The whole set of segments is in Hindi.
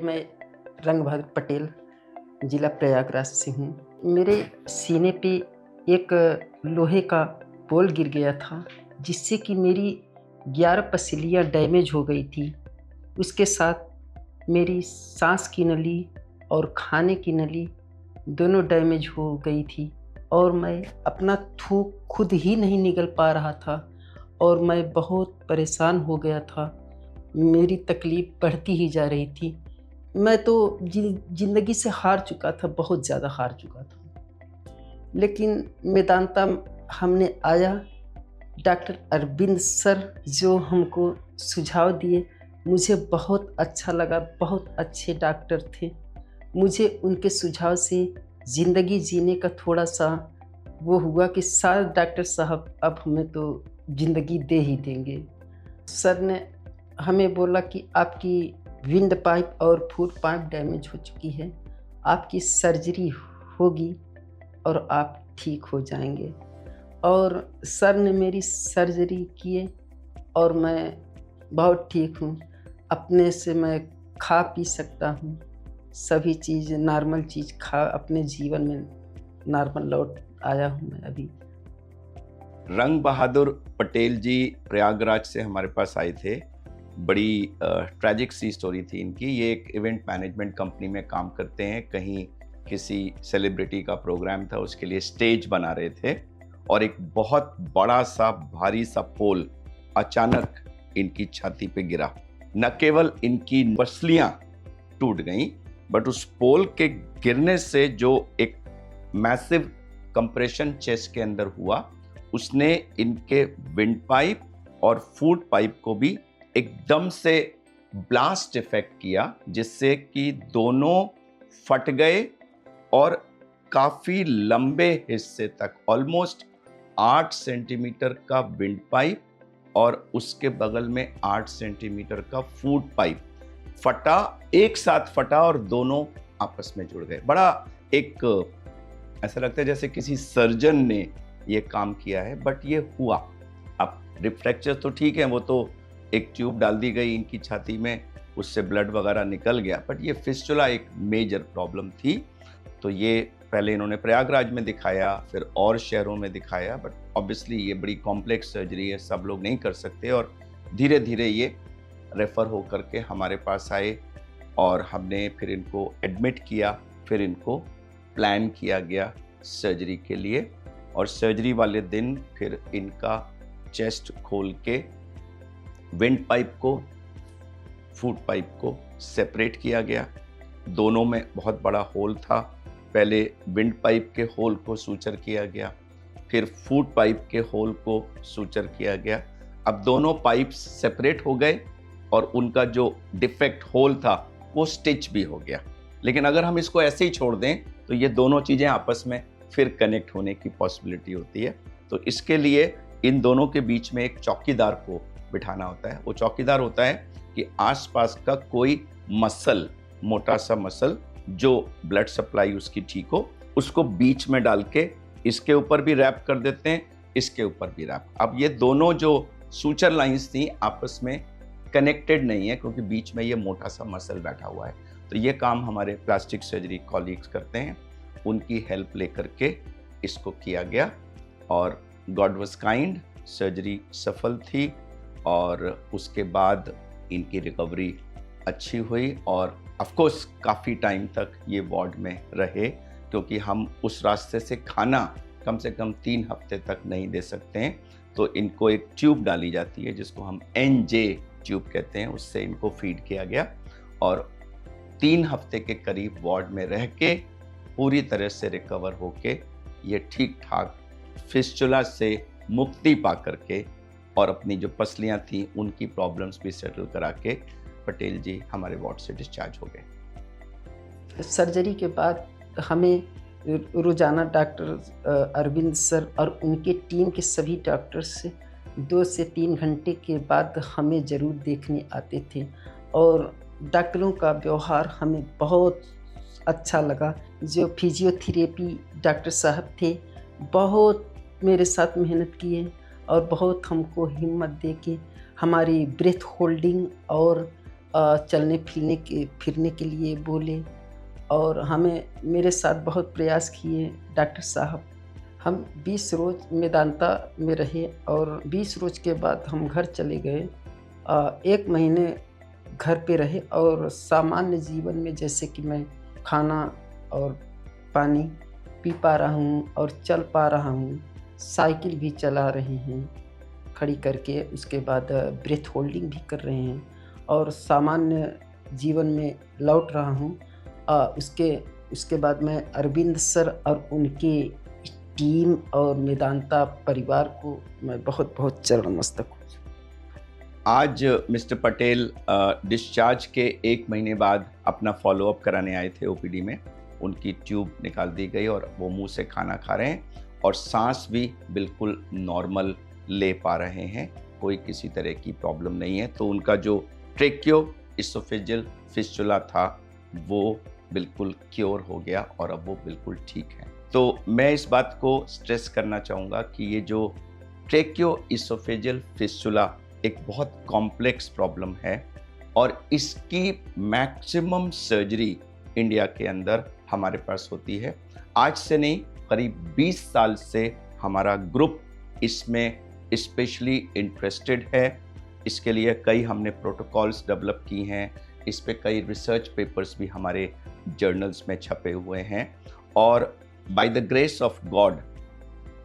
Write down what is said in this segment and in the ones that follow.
मैं रंग बहादुर पटेल ज़िला प्रयागराज से हूँ। मेरे सीने पे एक लोहे का पोल गिर गया था, जिससे कि मेरी 11 पसलियाँ डैमेज हो गई थी। उसके साथ मेरी सांस की नली और खाने की नली दोनों डैमेज हो गई थी और मैं अपना थूक खुद ही नहीं निगल पा रहा था और मैं बहुत परेशान हो गया था। मेरी तकलीफ़ बढ़ती ही जा रही थी। मैं तो ज़िंदगी से हार चुका था, बहुत ज़्यादा हार चुका था। लेकिन मेदांता हमने आया, डॉक्टर अरविंद सर जो हमको सुझाव दिए, मुझे बहुत अच्छा लगा। बहुत अच्छे डॉक्टर थे। मुझे उनके सुझाव से ज़िंदगी जीने का थोड़ा-सा वो हुआ कि शायद डॉक्टर साहब अब हमें तो ज़िंदगी दे ही देंगे। सर ने हमें बोला कि आपकी विंड पाइप और फूड पाइप डैमेज हो चुकी है, आपकी सर्जरी होगी और आप ठीक हो जाएंगे। और सर ने मेरी सर्जरी किए और मैं बहुत ठीक हूँ। अपने से मैं खा पी सकता हूँ, सभी चीज़ नॉर्मल चीज़ खा अपने जीवन में नॉर्मल लौट आया हूँ मैं अभी। रंग बहादुर पटेल जी प्रयागराज से हमारे पास आए थे। बड़ी ट्रैजिक सी स्टोरी थी इनकी। ये एक इवेंट मैनेजमेंट कंपनी में काम करते हैं। कहीं किसी सेलिब्रिटी का प्रोग्राम था, उसके लिए स्टेज बना रहे थे और एक बहुत बड़ा सा भारी सा पोल अचानक इनकी छाती पे गिरा। न केवल इनकी पसलियां टूट गईं, बट उस पोल के गिरने से जो एक मैसिव कंप्रेशन चेस्ट के अंदर हुआ, उसने इनके विंड पाइप और फूड पाइप को भी एकदम से ब्लास्ट इफेक्ट किया, जिससे कि दोनों फट गए और काफी लंबे हिस्से तक ऑलमोस्ट 8 सेंटीमीटर का विंड पाइप और उसके बगल में 8 सेंटीमीटर का फूड पाइप फटा, एक साथ फटा और दोनों आपस में जुड़ गए। बड़ा एक ऐसा लगता है जैसे किसी सर्जन ने ये काम किया है, बट ये हुआ। अब रिफ्रैक्चर तो ठीक है, वो तो एक ट्यूब डाल दी गई इनकी छाती में, उससे ब्लड वगैरह निकल गया, बट ये फिस्टुला एक मेजर प्रॉब्लम थी। तो ये पहले इन्होंने प्रयागराज में दिखाया, फिर और शहरों में दिखाया, बट ऑब्वियसली ये बड़ी कॉम्प्लेक्स सर्जरी है, सब लोग नहीं कर सकते और धीरे धीरे ये रेफ़र होकर के हमारे पास आए और हमने फिर इनको एडमिट किया, फिर इनको प्लान किया गया सर्जरी के लिए। और सर्जरी वाले दिन फिर इनका चेस्ट खोल के विंड पाइप को, फूड पाइप को सेपरेट किया गया। दोनों में बहुत बड़ा होल था। पहले विंड पाइप के होल को सूचर किया गया, फिर फूड पाइप के होल को सूचर किया गया। अब दोनों पाइप्स सेपरेट हो गए और उनका जो डिफेक्ट होल था वो स्टिच भी हो गया। लेकिन अगर हम इसको ऐसे ही छोड़ दें तो ये दोनों चीज़ें आपस में फिर कनेक्ट होने की पॉसिबिलिटी होती है। तो इसके लिए इन दोनों के बीच में एक चौकीदार को बिठाना होता है। वो चौकीदार होता है कि आसपास का कोई मसल, मोटा सा मसल जो ब्लड सप्लाई उसकी ठीक हो, उसको बीच में डाल के इसके ऊपर भी रैप कर देते हैं, इसके ऊपर भी रैप। अब ये दोनों जो सूचर लाइंस थी आपस में कनेक्टेड नहीं है, क्योंकि बीच में ये मोटा सा मसल बैठा हुआ है। तो ये काम हमारे प्लास्टिक सर्जरी कॉलीग्स करते हैं, उनकी हेल्प लेकर के इसको किया गया और गॉड वाज काइंड, सर्जरी सफल थी और उसके बाद इनकी रिकवरी अच्छी हुई और ऑफ कोर्स काफ़ी टाइम तक ये वार्ड में रहे, क्योंकि हम उस रास्ते से खाना कम से कम 3 हफ्ते तक नहीं दे सकते हैं। तो इनको एक ट्यूब डाली जाती है जिसको हम NJ ट्यूब कहते हैं, उससे इनको फीड किया गया और 3 हफ्ते के करीब वार्ड में रह के पूरी तरह से रिकवर होके ये ठीक ठाक फिस्टुला से मुक्ति पा करके और अपनी जो पसलियां थी उनकी प्रॉब्लम्स भी सेटल करा के पटेल जी हमारे वार्ड से डिस्चार्ज हो गए। सर्जरी के बाद हमें रोज़ाना डॉक्टर अरविंद सर और उनके टीम के सभी डॉक्टर्स से 2 से 3 घंटे के बाद हमें ज़रूर देखने आते थे और डॉक्टरों का व्यवहार हमें बहुत अच्छा लगा। जो फिजियोथेरेपी डॉक्टर साहब थे, बहुत मेरे साथ मेहनत किए और बहुत हमको हिम्मत दे के हमारी ब्रेथ होल्डिंग और चलने फिरने के लिए बोले और हमें मेरे साथ बहुत प्रयास किए डॉक्टर साहब। हम 20 रोज़ मेदांता में रहे और 20 रोज़ के बाद हम घर चले गए। 1 महीने घर पे रहे और सामान्य जीवन में जैसे कि मैं खाना और पानी पी पा रहा हूँ और चल पा रहा हूँ, साइकिल भी चला रहे हैं खड़ी करके, उसके बाद ब्रेथ होल्डिंग भी कर रहे हैं और सामान्य जीवन में लौट रहा हूँ। उसके उसके बाद मैं अरविंद सर और उनके टीम और मेदांता परिवार को मैं बहुत-बहुत चरण मस्तक हूँ। आज मिस्टर पटेल डिस्चार्ज के 1 महीने बाद अपना फॉलोअप कराने आए थे ओपीडी में। उनकी ट्यूब निकाल दी गई और वो मुंह से खाना खा रहे हैं और सांस भी बिल्कुल नॉर्मल ले पा रहे हैं, कोई किसी तरह की प्रॉब्लम नहीं है। तो उनका जो ट्रेकियो इसोफेजियल फिस्टुला था वो बिल्कुल क्योर हो गया और अब वो बिल्कुल ठीक है। तो मैं इस बात को स्ट्रेस करना चाहूँगा कि ये जो ट्रेकियो इसोफेजियल फिस्टुला एक बहुत कॉम्प्लेक्स प्रॉब्लम है और इसकी मैक्सिमम सर्जरी इंडिया के अंदर हमारे पास होती है। आज से नहीं, करीब 20 साल से हमारा ग्रुप इसमें स्पेशली इंटरेस्टेड है। इसके लिए कई हमने प्रोटोकॉल्स डेवलप की हैं, इस पे कई रिसर्च पेपर्स भी हमारे जर्नल्स में छपे हुए हैं और by the grace of God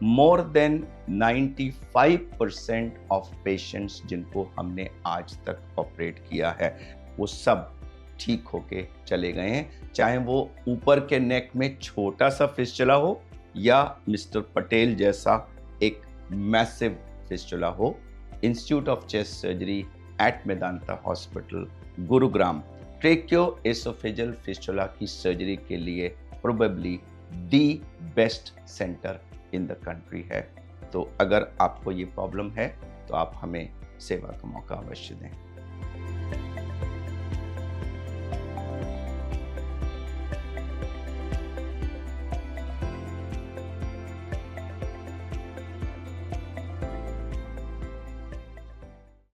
more than 95% of patients जिनको हमने आज तक ऑपरेट किया है वो सब ठीक होके चले गए हैं, चाहे वो ऊपर के नेक में छोटा सा फिस्टुला हो या मिस्टर पटेल जैसा एक मैसिव फिस्टुला हो। Institute of chest surgery eight Medanta hospital Gurugram ट्रेकियो oesophageal fistula की सर्जरी के लिए probably the best centre in the country है। तो अगर आपको ये प्रॉब्लम है तो आप हमें सेवा का मौका अवश्य दें।